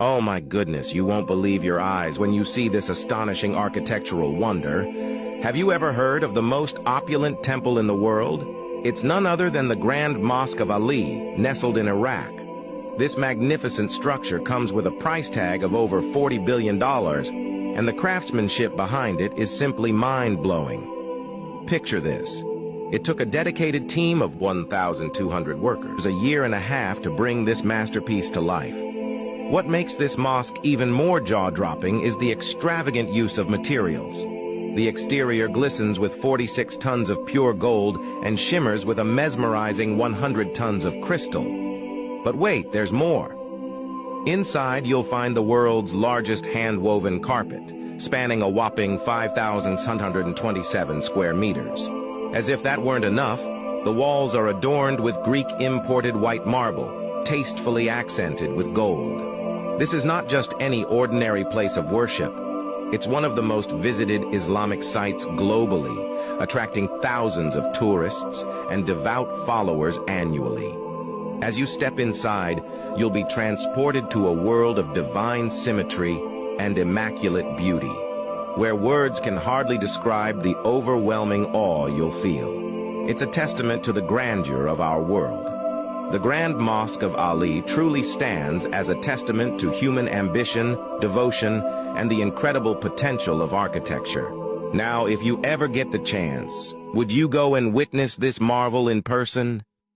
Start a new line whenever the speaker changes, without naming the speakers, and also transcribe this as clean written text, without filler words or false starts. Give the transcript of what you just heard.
Oh my goodness, you won't believe your eyes when you see this astonishing architectural wonder. Have you ever heard of the most opulent temple in the world? It's none other than the Grand Mosque of Ali, nestled in Iraq. This magnificent structure comes with a price tag of over $40 billion, and the craftsmanship behind it is simply mind-blowing. Picture this. It took a dedicated team of 1,200 workers a year and a half to bring this masterpiece to life. What makes this mosque even more jaw-dropping is the extravagant use of materials. The exterior glistens with 46 tons of pure gold and shimmers with a mesmerizing 100 tons of crystal. But wait, there's more. Inside, you'll find the world's largest hand-woven carpet, spanning a whopping 5,627 square meters. As if that weren't enough, the walls are adorned with Greek imported white marble, tastefully accented with gold. This is not just any ordinary place of worship. It's one of the most visited Islamic sites globally, attracting thousands of tourists and devout followers annually. As you step inside, you'll be transported to a world of divine symmetry and immaculate beauty, where words can hardly describe the overwhelming awe you'll feel. It's a testament to the grandeur of our world. The Grand Mosque of Ali truly stands as a testament to human ambition, devotion, and the incredible potential of architecture. Now, if you ever get the chance, would you go and witness this marvel in person?